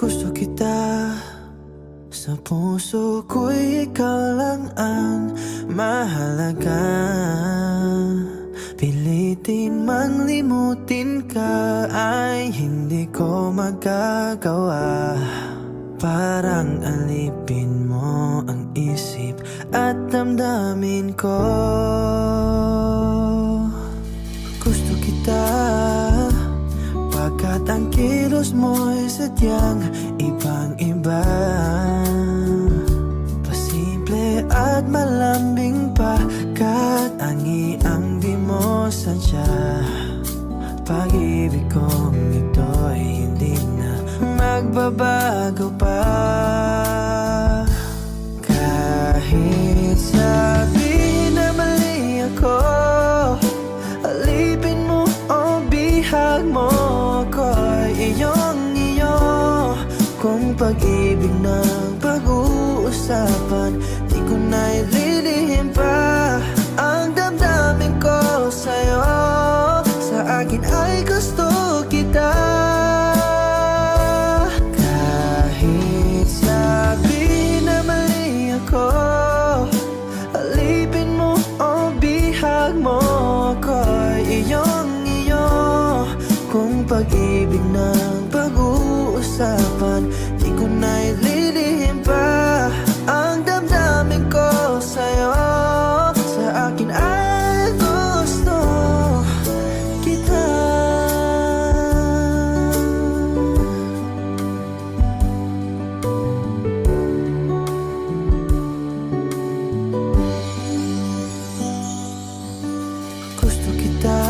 Gusto kita, sa puso ko'y ikaw lang ang mahalaga. Pilitin man limutin ka ay hindi ko magagawa. Parang alipin mo ang isip at damdamin ko. Gusto kita, pagkat ang kilos mo'y sadyang ibang-iba. Pasimple at malambing pa, kat angi ang di mo sadya. Pag-ibig kong ito'y hindi na magbabago pa. Kahit sabihin na mali ako, alipin mo o bihag mo ko'y iyong-iyo. Kung pag-ibig ng pag-uusapan, di ko na ililihim pa ang damdamin ko sa'yo. Sa akin ay gusto kita. Kahit sabihin na mali ako, alipin mo o bihag mo ko'y iyong-iyo. Kung pag-ibig ng pag-uusapan, di ko na ililihim pa ang damdamin ko sa'yo. Sa akin ay gusto kita. Gusto kita,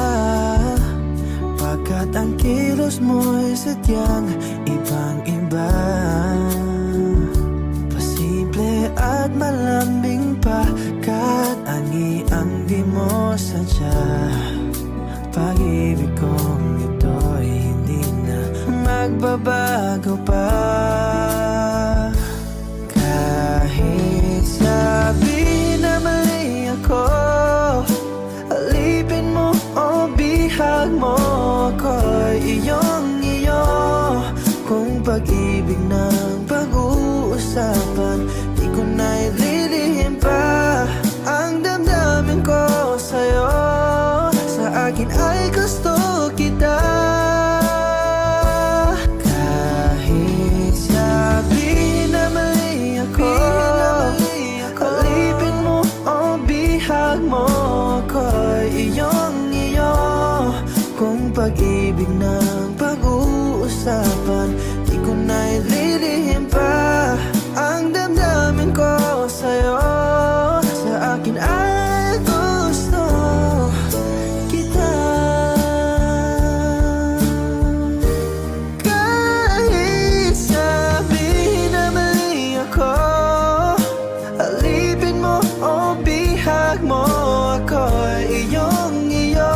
pagkat ang kilos mo'y sadyang ibang-iba. Pasimple at malambing pa, kat angi ang di mo sadya. Pag-ibig kong ito'y hindi na magbabago pa. Kahit sabihin na mali ako, alipin mo o bihag mo ko'y iyong-iyo. Kung pag-ibig ng pag-uusapan, di ko na ililihim pa ang damdamin ko sa'yo. Sa akin ay gusto kita. Kahit sabihin na mali ako, alipin mo o bihag mo ko'y iyong-iyo. Kung pag-ibig ng pag-uusapan, di ko na ililihim pa ang damdamin ko sa'yo. Sa akin ay gusto kita. Kahit sabihin na mali ako, alipin mo o bihag mo ako'y iyong-iyo.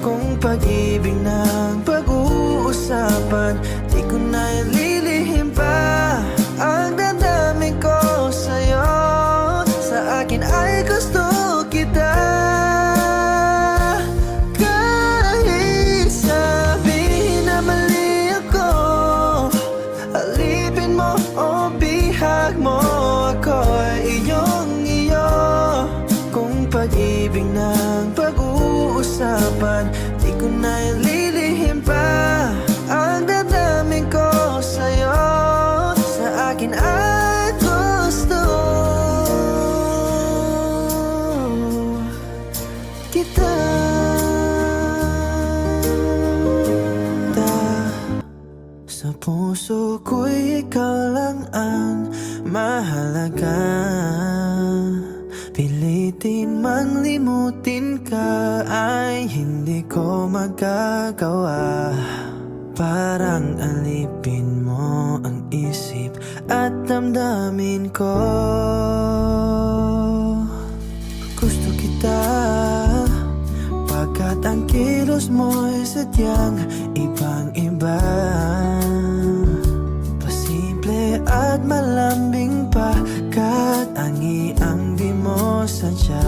Kung pag-ibig ng pag-uusapan, di ko na ililihim pa ang damdamin ko sa'yo. Sa akin ay gusto kita. Kahit sabihin na mali ako, alipin mo o bihag mo ako'y iyong-iyo. Kung pag-ibig ng pag-uusapan, di ko na ililihim pa ang damdamin ko sa'yo. Sa akin ay gusto kita. Sa puso ko'y ikaw lang ang mahalaga. Pilitin man limutin ka ay hindi ko magagawa. Parang alipin mo ang isip at damdamin ko. Gusto kita, pagkat ang kilos mo'y sadyang ibang-iba. Pasimple at malambing pa, kat angi ang di mo sadya.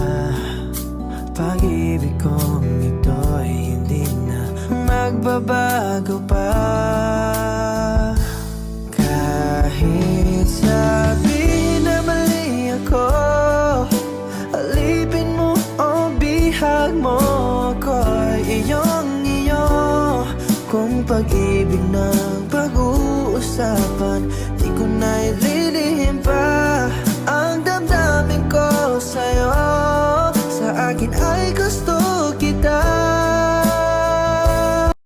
Pag-ibig kong ito'y hindi na magbabago pa. pag-ibig ng pag-uusapan, di ko na ililihim pa.